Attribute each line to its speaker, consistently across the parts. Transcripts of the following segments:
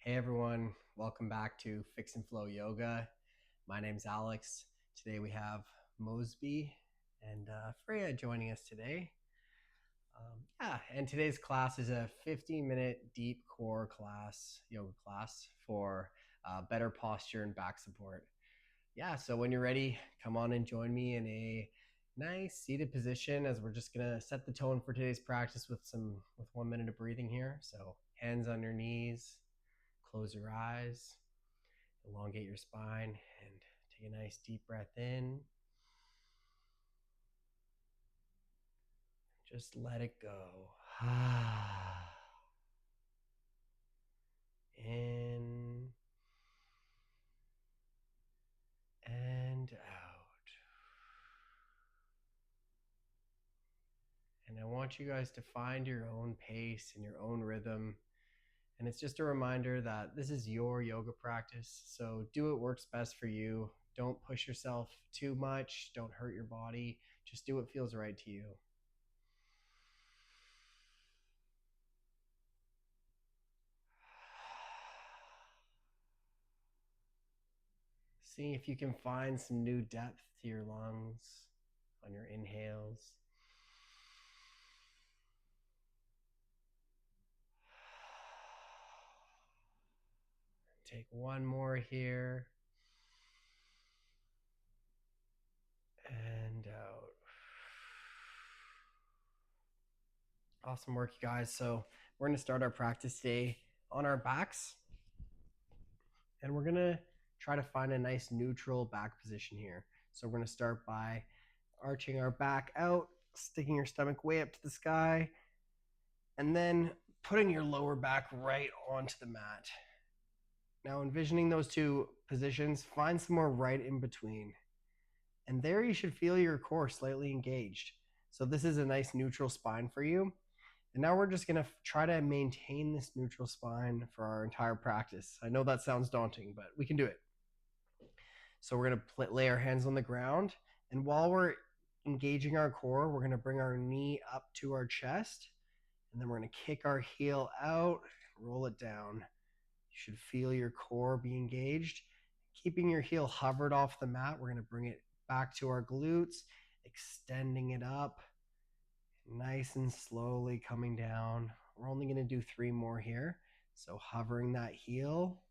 Speaker 1: Hey everyone, welcome back to Fix and Flow Yoga. My name's Alex. Today we have Mosby and Freya joining us today. And today's class is a 15-minute deep core class, yoga class for better posture and back support. So when you're ready, come on and join me in a nice seated position as we're just gonna set the tone for today's practice with 1 minute of breathing here. So hands on your knees. Close your eyes, elongate your spine, and take a nice deep breath in. Just let it go. In and out. And I want you guys to find your own pace and your own rhythm. And it's just a reminder that this is your yoga practice. So do what works best for you. Don't push yourself too much. Don't hurt your body. Just do what feels right to you. See if you can find some new depth to your lungs on your inhales. Take one more here. And out. Awesome work, you guys. So we're going to start our practice today on our backs. And we're going to try to find a nice neutral back position here. So we're going to start by arching our back out, sticking your stomach way up to the sky, and then putting your lower back right onto the mat. Now envisioning those two positions, find somewhere right in between. And there you should feel your core slightly engaged. So this is a nice neutral spine for you. And now we're just gonna try to maintain this neutral spine for our entire practice. I know that sounds daunting, but we can do it. So we're gonna lay our hands on the ground. And while we're engaging our core, we're gonna bring our knee up to our chest. And then we're gonna kick our heel out, roll it down. You should feel your core be engaged. Keeping your heel hovered off the mat, we're going to bring it back to our glutes, extending it up, nice and slowly coming down. We're only going to do 3 more here. So hovering that heel,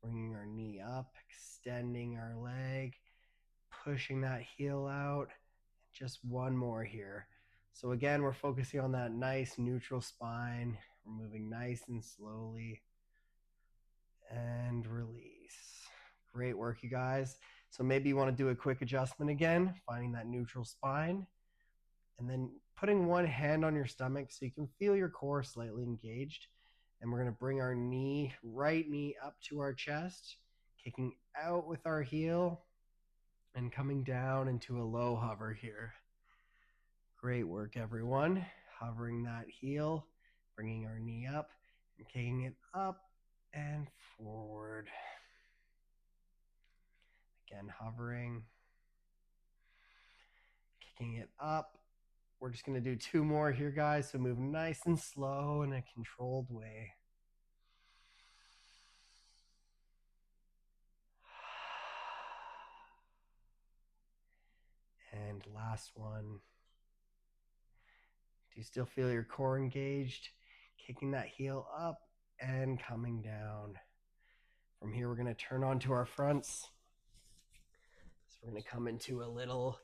Speaker 1: bringing our knee up, extending our leg, pushing that heel out. Just 1 more here. So again, we're focusing on that nice neutral spine. We're moving nice and slowly. And release. Great work, you guys. So maybe you want to do a quick adjustment again, finding that neutral spine, and then putting one hand on your stomach so you can feel your core slightly engaged. And we're going to bring our right knee up to our chest, kicking out with our heel and coming down into a low hover here. Great work, everyone. Hovering that heel, bringing our knee up and kicking it up and forward. Again, hovering, kicking it up. We're just going to do 2 more here, guys. So move nice and slow in a controlled way. And last one. Do you still feel your core engaged? Kicking that heel up and coming down. From here, we're going to turn onto our fronts. So we're going to come into a little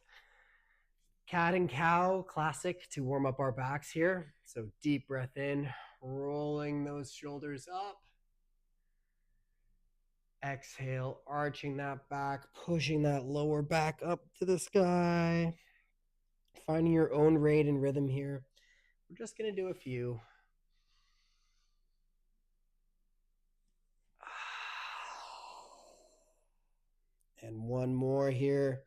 Speaker 1: cat and cow classic to warm up our backs here. So deep breath in, rolling those shoulders up. Exhale, arching that back, pushing that lower back up to the sky. Finding your own rate and rhythm here. We're just going to do a few. And 1 more here.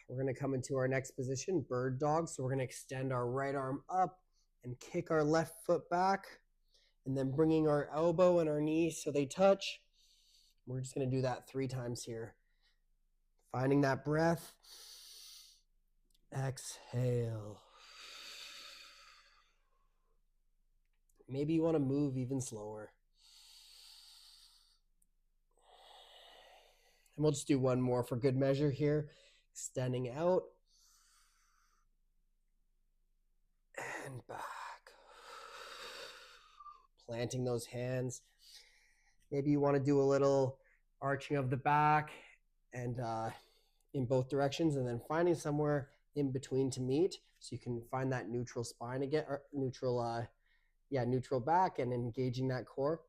Speaker 1: We're going to come into our next position, bird dog. So we're going to extend our right arm up and kick our left foot back. And then bringing our elbow and our knee so they touch. We're just going to do that 3 times here. Finding that breath. Exhale. Maybe you want to move even slower. And we'll just do one more for good measure here. Extending out and back. Planting those hands. Maybe you want to do a little arching of the back and in both directions, and then finding somewhere in between to meet, so you can find that neutral spine again, or neutral back, and engaging that core.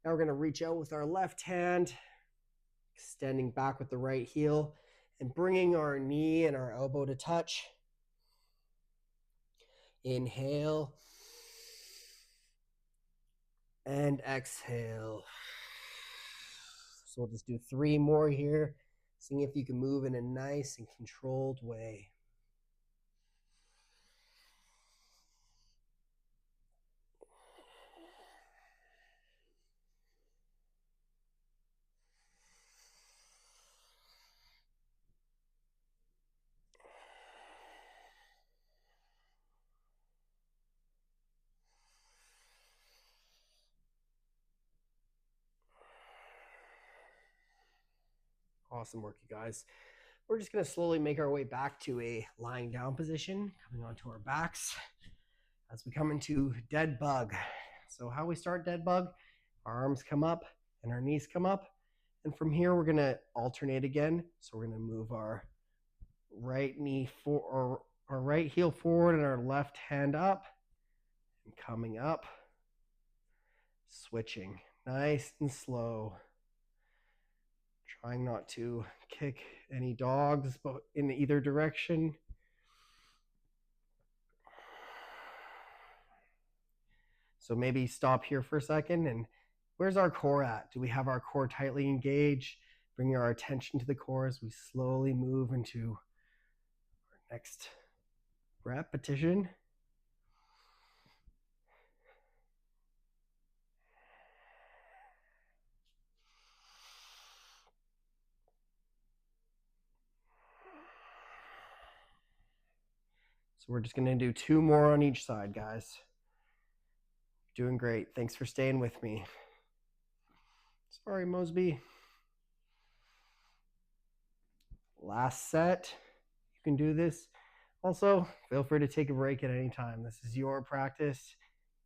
Speaker 1: Now we're going to reach out with our left hand, extending back with the right heel, and bringing our knee and our elbow to touch. Inhale and exhale. So we'll just do 3 more here, seeing if you can move in a nice and controlled way. Awesome work, you guys. We're just going to slowly make our way back to a lying down position, coming onto our backs as we come into dead bug. So how we start dead bug, our arms come up and our knees come up. And from here, we're going to alternate again. So we're going to move our right knee or our right heel forward and our left hand up and coming up, switching nice and slow. Trying not to kick any dogs in either direction. So maybe stop here for a second, and where's our core at? Do we have our core tightly engaged? Bringing our attention to the core as we slowly move into our next repetition. So we're just going to do 2 more on each side, guys. Doing great. Thanks for staying with me. Sorry, Mosby. Last set. You can do this. Also, feel free to take a break at any time. This is your practice,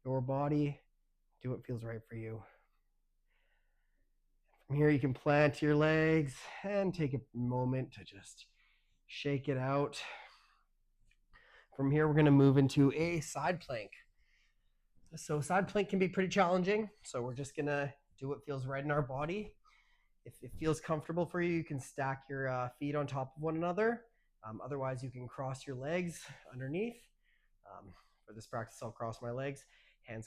Speaker 1: your body. Do what feels right for you. From here, you can plant your legs and take a moment to just shake it out. From here, we're going to move into a side plank. So side plank can be pretty challenging. So we're just going to do what feels right in our body. If it feels comfortable for you, you can stack your feet on top of one another. Otherwise, you can cross your legs underneath. For this practice, I'll cross my legs. Hands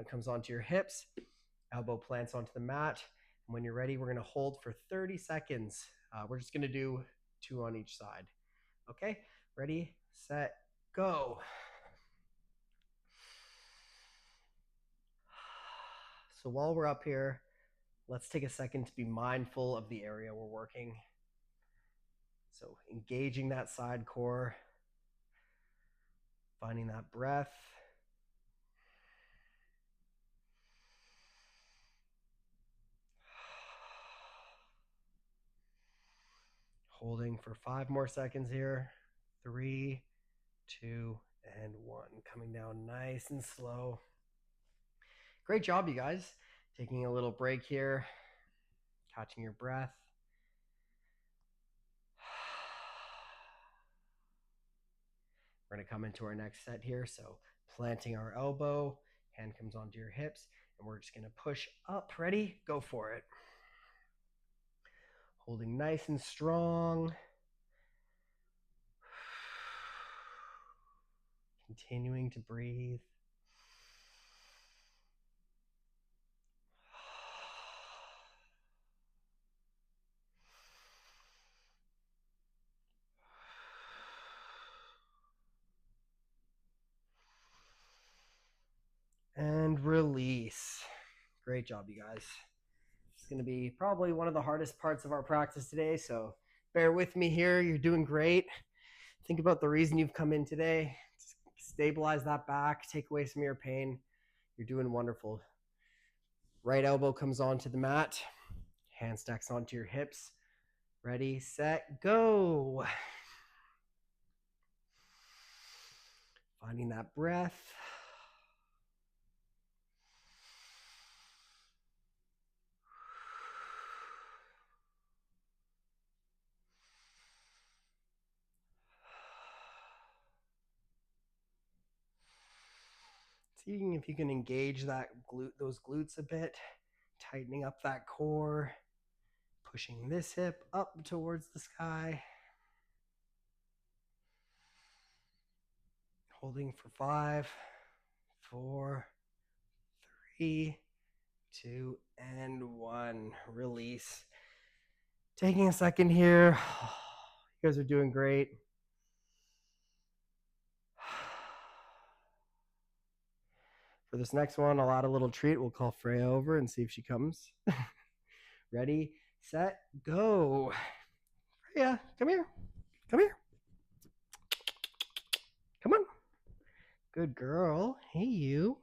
Speaker 1: comes onto your hips. Elbow plants onto the mat. And when you're ready, we're going to hold for 30 seconds. We're just going to do 2 on each side. Okay, ready, set, go. So while we're up here, let's take a second to be mindful of the area we're working. So engaging that side core, finding that breath. Holding for 5 more seconds here. 3, 2, and 1. Coming down nice and slow. Great job, you guys. Taking a little break here, catching your breath. We're going to come into our next set here. So planting our elbow, hand comes onto your hips, and we're just going to push up. Ready? Go for it. Holding nice and strong. Continuing to breathe. And release. Great job, you guys. It's going to be probably one of the hardest parts of our practice today, so bear with me here. You're doing great. Think about the reason you've come in today. Stabilize that back, take away some of your pain. You're doing wonderful. Right elbow comes onto the mat. Hand stacks onto your hips. Ready, set, go. Finding that breath. Seeing if you can engage those glutes a bit, tightening up that core, pushing this hip up towards the sky. Holding for 5, 4, 3, 2, and 1. Release. Taking a second here. You guys are doing great. For this next one, I'll add a little treat. We'll call Freya over and see if she comes. Ready, set, go. Freya, come here. Come here. Come on. Good girl. Hey, you.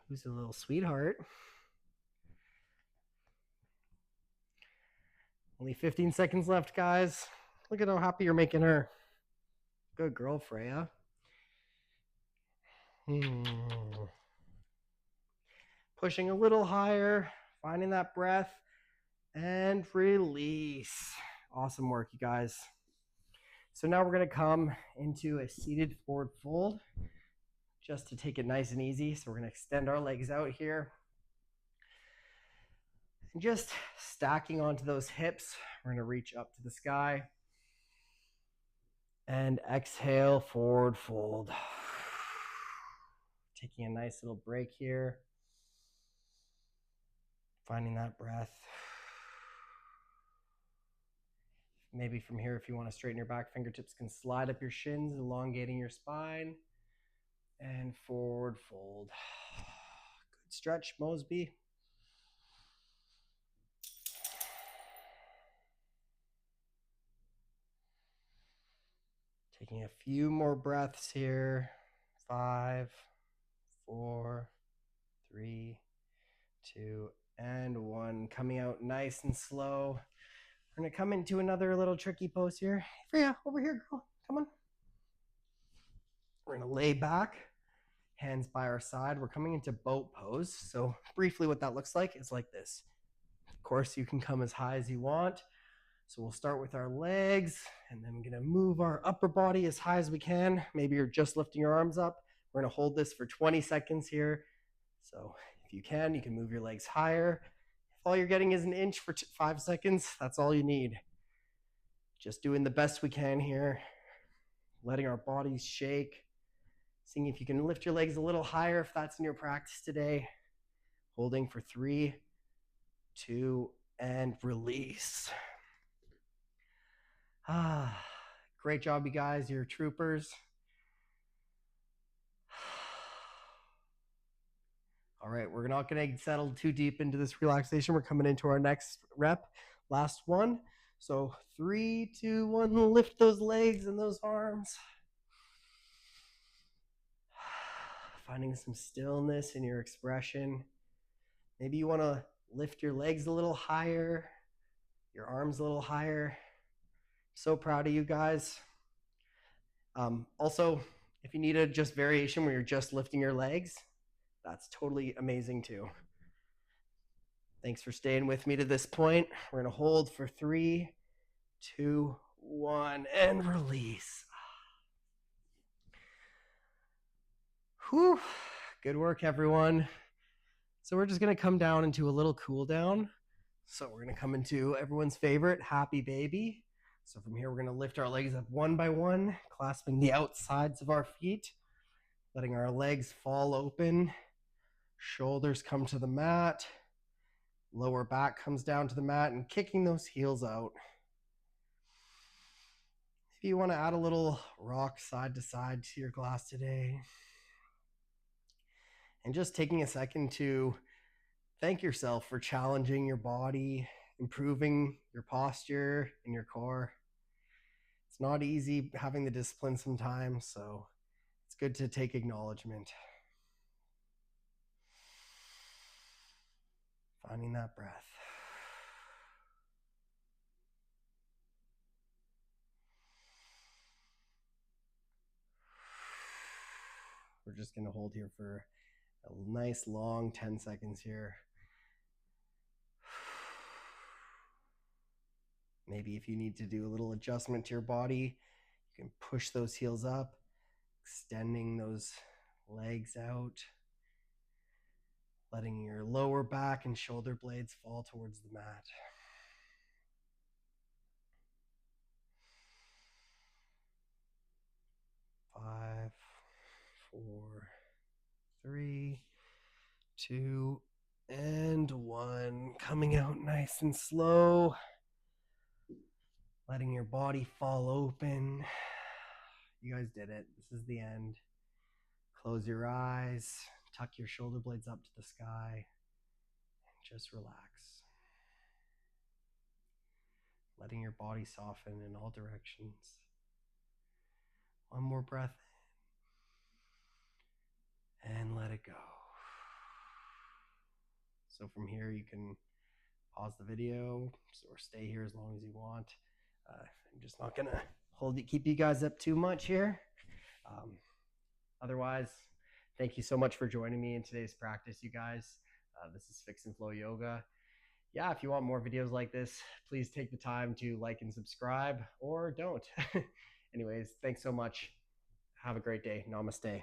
Speaker 1: Who's a little sweetheart? Only 15 seconds left, guys. Look at how happy you're making her. Good girl, Freya. Pushing a little higher, finding that breath, and release. Awesome work, you guys. So now we're going to come into a seated forward fold just to take it nice and easy. So we're going to extend our legs out here. And just stacking onto those hips, we're going to reach up to the sky. And exhale, forward fold. Taking a nice little break here. Finding that breath. Maybe from here, if you want to straighten your back, fingertips can slide up your shins, elongating your spine. And forward fold. Good stretch, Mosby. Taking a few more breaths here. 5, 4, 3, 2, and 1. Coming out nice and slow. We're going to come into another little tricky pose here. Freya, over here, girl. Come on. We're going to lay back, hands by our side. We're coming into boat pose. So briefly what that looks like is like this. Of course, you can come as high as you want. So we'll start with our legs, and then we're going to move our upper body as high as we can. Maybe you're just lifting your arms up. We're going to hold this for 20 seconds here. So if you can move your legs higher. If all you're getting is an inch for 5 seconds, that's all you need. Just doing the best we can here, letting our bodies shake, seeing if you can lift your legs a little higher if that's in your practice today. Holding for 3, 2, and release. Great job, you guys. You're troopers. All right, we're not going to settle too deep into this relaxation. We're coming into our next rep, last one. So 3, 2, 1, lift those legs and those arms. Finding some stillness in your expression. Maybe you want to lift your legs a little higher, your arms a little higher. So proud of you guys. Also, if you need a just variation where you're just lifting your legs, that's totally amazing too. Thanks for staying with me to this point. We're going to hold for 3, 2, 1, and release. Whew. Good work, everyone. So we're just going to come down into a little cool down. So we're going to come into everyone's favorite, happy baby. So from here, we're going to lift our legs up one by one, clasping the outsides of our feet, letting our legs fall open. Shoulders come to the mat. Lower back comes down to the mat and kicking those heels out. If you want to add a little rock side to side to your glass today. And just taking a second to thank yourself for challenging your body, improving your posture and your core. It's not easy having the discipline sometimes, so it's good to take acknowledgement. Finding that breath. We're just going to hold here for a nice long 10 seconds here. Maybe if you need to do a little adjustment to your body, you can push those heels up, extending those legs out, letting your lower back and shoulder blades fall towards the mat. 5, 4, 3, 2, and 1. Coming out nice and slow. Letting your body fall open. You guys did it. This is the end. Close your eyes. Tuck your shoulder blades up to the sky. And just relax. Letting your body soften in all directions. One more breath in. And let it go. So from here you can pause the video or stay here as long as you want. I'm just not gonna keep you guys up too much here. Otherwise, thank you so much for joining me in today's practice, you guys. This is Fix and Flow Yoga. Yeah, if you want more videos like this, please take the time to like and subscribe, or don't. Anyways, thanks so much. Have a great day. Namaste.